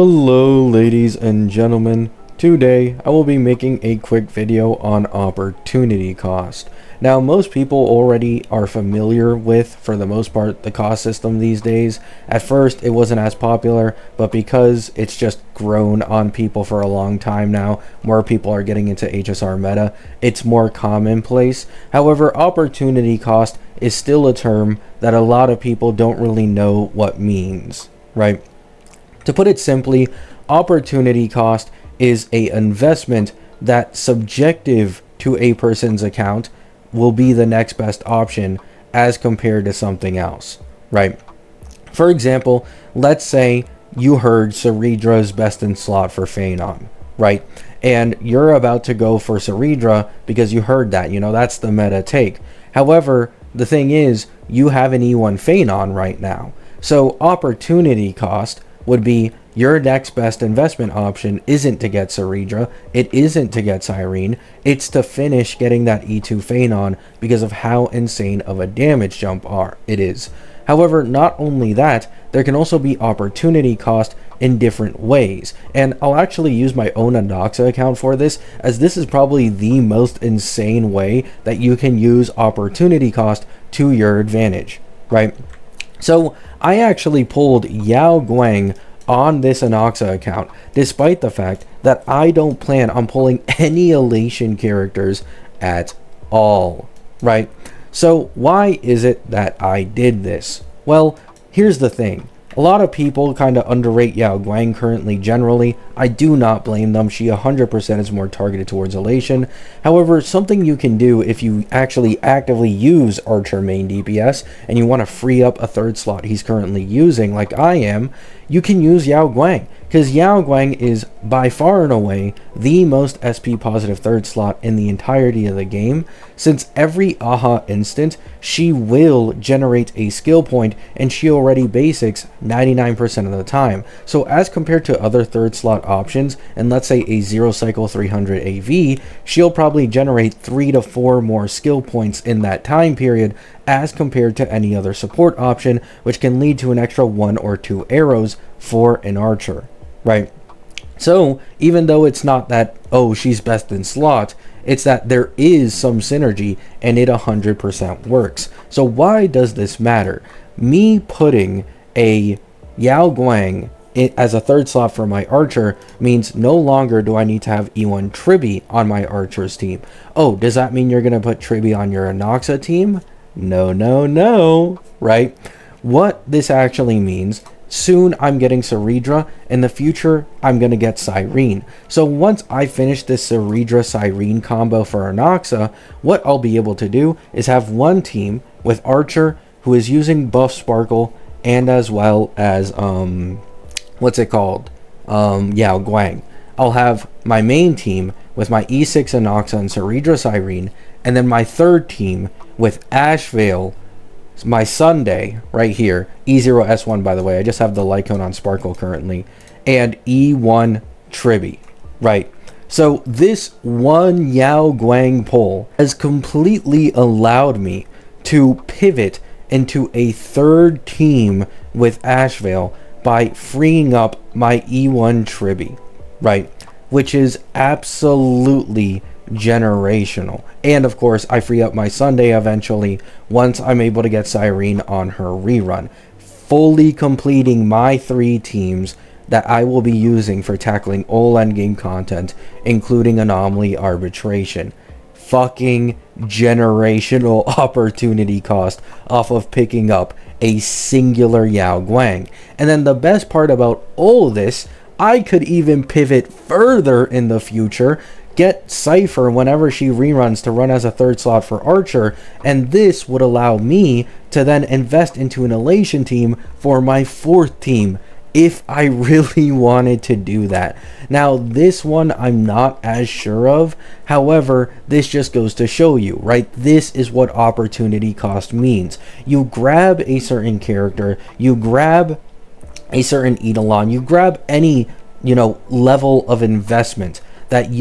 Hello ladies and gentlemen, today I will be making a quick video on opportunity cost. Now most people already are familiar with, for the most part, the cost system these days. At first it wasn't as popular, but because it's just grown on people for a long time now, more people are getting into HSR meta, it's more commonplace. However, opportunity cost is still a term that a lot of people don't really know what means, right? To put it simply, opportunity cost is an investment that, subjective to a person's account, will be the next best option as compared to something else, right? For example, let's say you heard Ceredra's best in slot for Phanon, right? And you're about to go for Ceredra because you heard that, that's the meta take. However, the thing is, you have an E1 Phanon right now. So opportunity cost would be your next best investment option isn't to get Ceredra, it isn't to get Cyrene, it's to finish getting that E2 Phanon because of how insane of a damage jump it is. However, not only that, there can also be opportunity cost in different ways, and I'll actually use my own Anoxa account for this, as this is probably the most insane way that you can use opportunity cost to your advantage, right? So I actually pulled Yao Guang on this Anoxa account, despite the fact that I don't plan on pulling any Elation characters at all, right? So why is it that I did this? Well, here's the thing. A lot of people kind of underrate Yao Guang currently generally. I do not blame them. She 100% is more targeted towards Elation. However, something you can do if you actually actively use Archer main DPS and you want to free up a third slot he's currently using like I am, you can use Yao Guang, because Yao Guang is by far and away the most SP positive third slot in the entirety of the game, since every AHA instant she will generate a skill point and she already basics 99% of the time. So as compared to other third slot options, and let's say a 0 cycle 300 AV, she'll probably generate 3 to 4 more skill points in that time period as compared to any other support option, which can lead to an extra 1 or 2 arrows for an archer, right? So even though it's not that, oh, she's best in slot, it's that there is some synergy and it 100% works. So why does this matter? Me putting a Yao Guang as a third slot for my archer means no longer do I need to have E1 Tribby on my archer's team. Oh, does that mean you're going to put Tribby on your Anoxa team? No, right? What this actually means, soon I'm getting Ceredra, in the future I'm going to get Cyrene. So once I finish this Ceredra Cyrene combo for Anoxa, what I'll be able to do is have one team with Archer who is using buff Sparkle, and as well as what's it called, Yao Guang. I'll have my main team with my E6 Anoxa and Ceredra Cyrene, and then my third team with Ashvale, my Sunday right here, E0S1 by the way, I just have the Lycone on Sparkle currently, and E1 Tribby, right? So this one Yao Guang pull has completely allowed me to pivot into a third team with Ashvale by freeing up my E1 Tribby, right? Which is absolutely generational. And of course I free up my Sunday eventually once I'm able to get Cyrene on her rerun, fully completing my 3 teams that I will be using for tackling all endgame content, including Anomaly Arbitration. Fucking generational opportunity cost off of picking up a singular Yao Guang. And then the best part about all this, I could even pivot further in the future, get Cypher whenever she reruns to run as a third slot for Archer, and this would allow me to then invest into an Elation team for my 4th team if I really wanted to do that. Now this one I'm not as sure of, however this just goes to show you, right? This is what opportunity cost means. You grab a certain character, you grab a certain Eidolon, you grab any level of investment that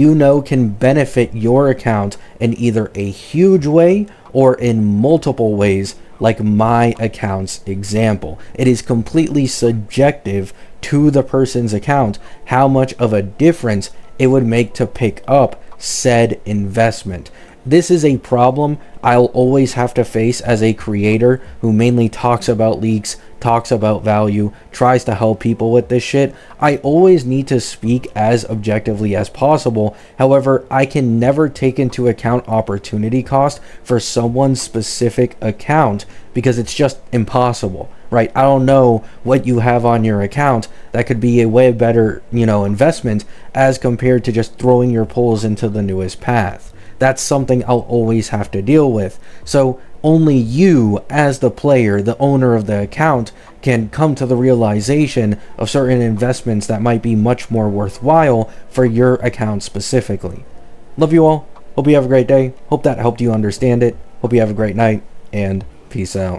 can benefit your account in either a huge way or in multiple ways like my account's example. It is completely subjective to the person's account how much of a difference it would make to pick up said investment. This is a problem I'll always have to face as a creator who mainly talks about leaks, talks about value, tries to help people with this shit. I always need to speak as objectively as possible. However, I can never take into account opportunity cost for someone's specific account because it's just impossible, right? I don't know what you have on your account that could be a way better, investment as compared to just throwing your pulls into the newest path. That's something I'll always have to deal with. So only you, as the player, the owner of the account, can come to the realization of certain investments that might be much more worthwhile for your account specifically. Love you all. Hope you have a great day. Hope that helped you understand it. Hope you have a great night, and peace out.